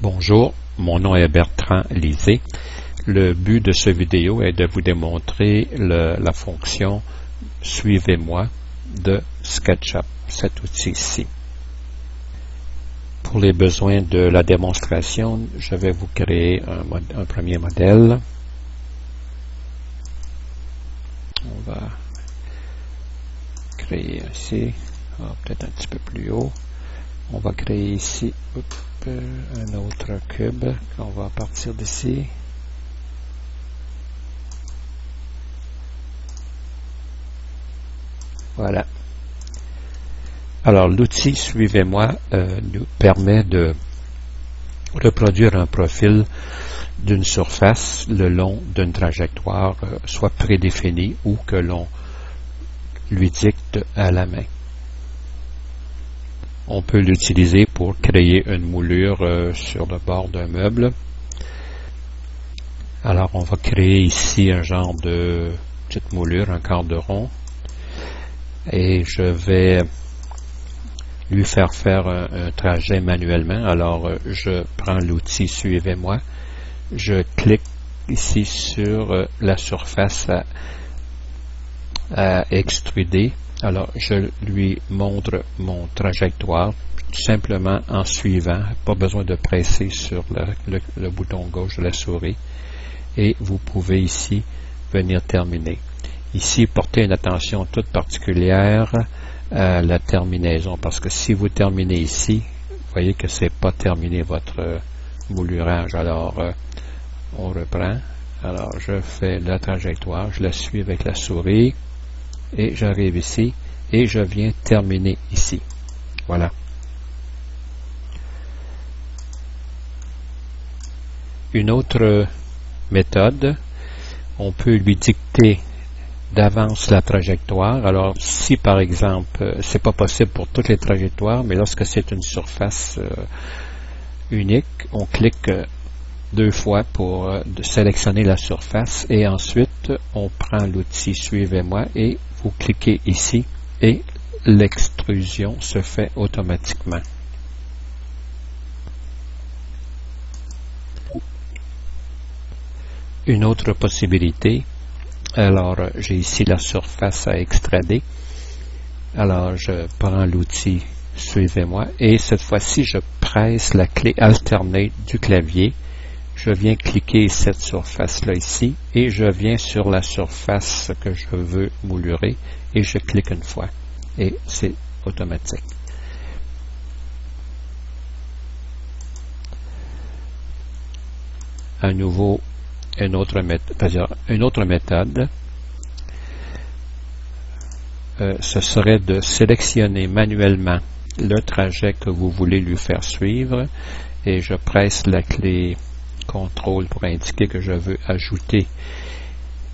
Bonjour, mon nom est Bertrand Lisée. Le but de cette vidéo est de vous démontrer la fonction « Suivez-moi » de SketchUp, cet outil-ci. Pour les besoins de la démonstration, je vais vous créer un premier modèle. On va créer ici, peut-être un petit peu plus haut. On va créer ici un autre cube. On va partir d'ici. Voilà. Alors, l'outil Suivez-moi nous permet de reproduire un profil d'une surface le long d'une trajectoire, soit prédéfinie ou que l'on lui dicte à la main. On peut l'utiliser pour créer une moulure sur le bord d'un meuble. Alors, on va créer ici un genre de petite moulure, un quart de rond. Et je vais lui faire un trajet manuellement. Alors, je prends l'outil Suivez-moi. Je clique ici sur la surface à extruder. Alors, je lui montre mon trajectoire, tout simplement en suivant, pas besoin de presser sur le bouton gauche de la souris. Et vous pouvez ici venir terminer. Ici, portez une attention toute particulière à la terminaison, parce que si vous terminez ici, vous voyez que c'est pas terminé votre moulurage. Alors, on reprend. Alors, je fais la trajectoire, je la suis avec la souris. Et j'arrive ici et je viens terminer ici. Voilà. Une autre méthode, on peut lui dicter d'avance la trajectoire. Alors, si par exemple, c'est pas possible pour toutes les trajectoires, mais lorsque c'est une surface unique, on clique deux fois pour sélectionner la surface et ensuite on prend l'outil Suivez-moi et vous cliquez ici et l'extrusion se fait automatiquement. Une autre possibilité, alors j'ai ici la surface à extruder. Alors je prends l'outil Suivez-moi et cette fois-ci je presse la clé alternée du clavier. Je viens cliquer cette surface-là ici et je viens sur la surface que je veux moulurer et je clique une fois et c'est automatique. À nouveau, une autre méthode, ce serait de sélectionner manuellement le trajet que vous voulez lui faire suivre et je presse la clé CTRL pour indiquer que je veux ajouter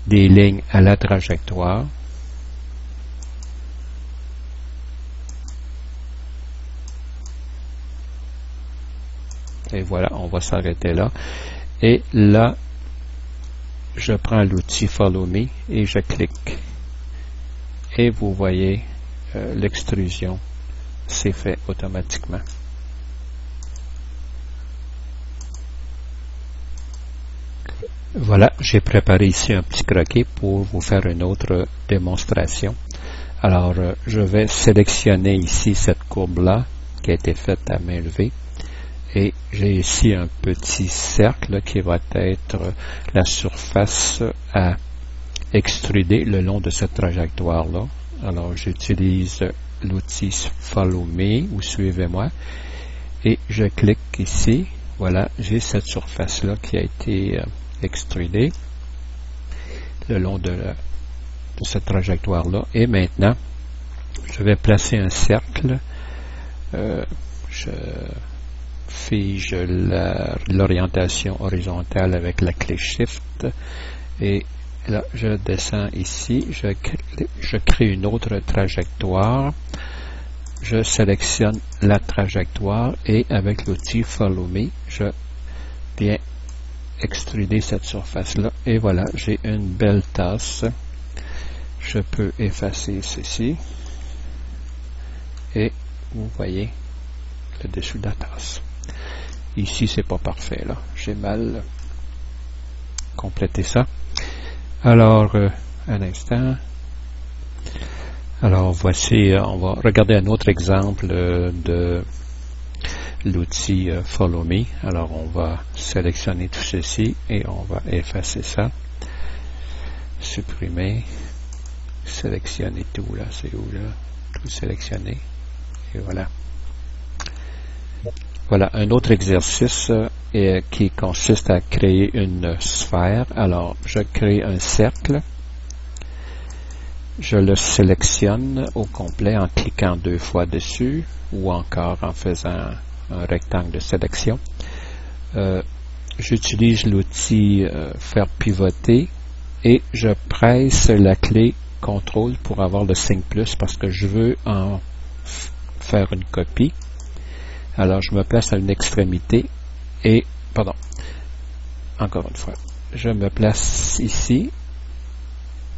des lignes à la trajectoire. Et voilà, on va s'arrêter là. Et là, je prends l'outil Follow Me et je clique. Et vous voyez, l'extrusion s'est fait automatiquement. Voilà, j'ai préparé ici un petit croquis pour vous faire une autre démonstration. Alors, je vais sélectionner ici cette courbe-là qui a été faite à main levée. Et j'ai ici un petit cercle qui va être la surface à extruder le long de cette trajectoire-là. Alors, j'utilise l'outil Follow Me ou Suivez-moi et je clique ici. Voilà, j'ai cette surface-là qui a été extrudée le long de cette trajectoire-là. Et maintenant, je vais placer un cercle. Je fige l'orientation horizontale avec la clé Shift. Et là, je descends ici. Je crée une autre trajectoire. Je sélectionne la trajectoire et avec l'outil Follow Me, je viens extruder cette surface-là. Et voilà, j'ai une belle tasse. Je peux effacer ceci. Et vous voyez le dessus de la tasse. Ici, c'est pas parfait, là. J'ai mal complété ça. Alors, un instant. Alors, voici, on va regarder un autre exemple de l'outil Follow Me. Alors, on va sélectionner tout ceci et on va effacer ça. Supprimer. Sélectionner tout, là. C'est où, là? Tout sélectionner. Et voilà. Voilà un autre exercice qui consiste à créer une sphère. Alors, je crée un cercle. Je le sélectionne au complet en cliquant 2 fois dessus ou encore en faisant un rectangle de sélection. J'utilise l'outil faire pivoter et je presse la clé CTRL pour avoir le signe plus parce que je veux en faire une copie. Alors, je me place à une extrémité et, pardon, encore une fois, je me place ici,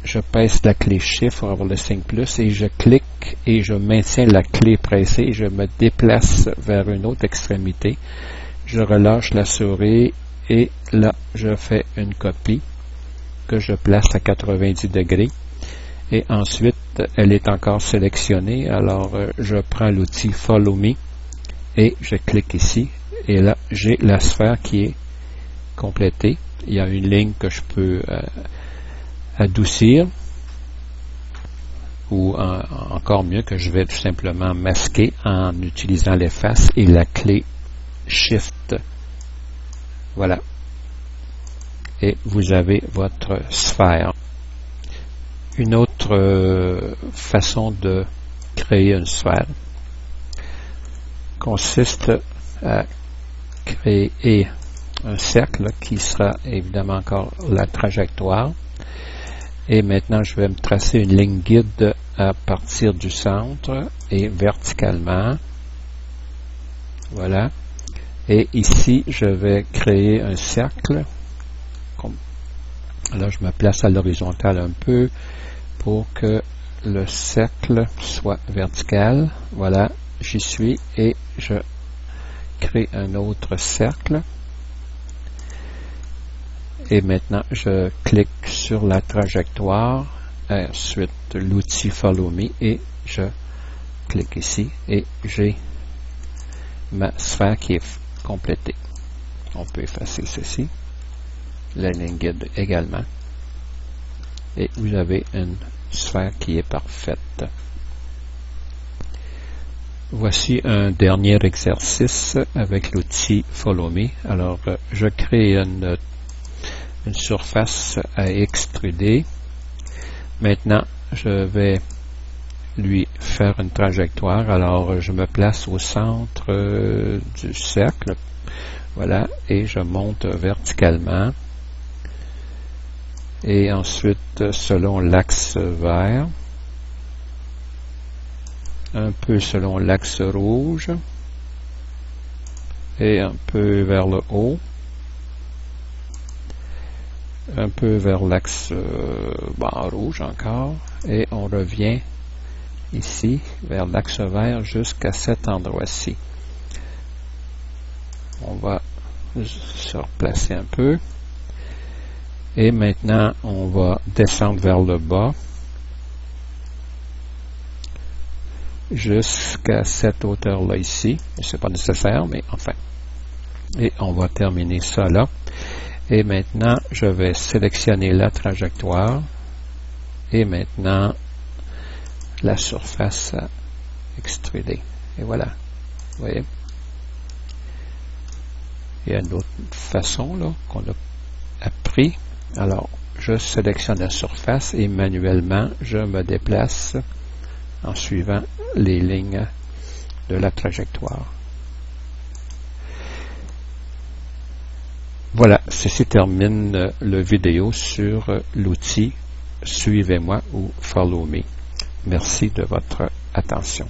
je pèse la clé Shift pour avoir le signe plus et je clique et je maintiens la clé pressée et je me déplace vers une autre extrémité. Je relâche la souris et là, je fais une copie que je place à 90 degrés. Et ensuite, elle est encore sélectionnée. Alors, je prends l'outil Follow Me et je clique ici. Et là, j'ai la sphère qui est complétée. Il y a une ligne que je peux adoucir. Ou encore mieux, que je vais tout simplement masquer en utilisant l'efface et la clé Shift. Voilà. Et vous avez votre sphère. Une autre façon de créer une sphère consiste à créer un cercle qui sera évidemment encore la trajectoire. Et maintenant, je vais me tracer une ligne guide à partir du centre et verticalement. Voilà. Et ici, je vais créer un cercle. Là, je me place à l'horizontale un peu pour que le cercle soit vertical. Voilà, j'y suis et je crée un autre cercle. Et maintenant, je clique sur la trajectoire, ensuite l'outil Follow Me et je clique ici et j'ai ma sphère qui est complétée. On peut effacer ceci. La ligne guide également. Et vous avez une sphère qui est parfaite. Voici un dernier exercice avec l'outil Follow Me. Alors, je crée une surface à extruder. Maintenant, je vais lui faire une trajectoire. Alors, je me place au centre du cercle. Voilà, et je monte verticalement. Et ensuite, selon l'axe vert, un peu selon l'axe rouge, et un peu vers le haut, un peu vers l'axe rouge encore, et on revient ici, vers l'axe vert, jusqu'à cet endroit-ci. On va se replacer un peu. Et maintenant, on va descendre vers le bas jusqu'à cette hauteur-là ici. Ce n'est pas nécessaire, mais enfin. Et on va terminer ça là. Et maintenant, je vais sélectionner la trajectoire. Et maintenant, la surface à extruder. Et voilà. Vous voyez? Il y a une autre façon là qu'on a appris. Alors, je sélectionne la surface et manuellement, je me déplace en suivant les lignes de la trajectoire. Voilà, ceci termine le vidéo sur l'outil Suivez-moi ou Follow Me. Merci de votre attention.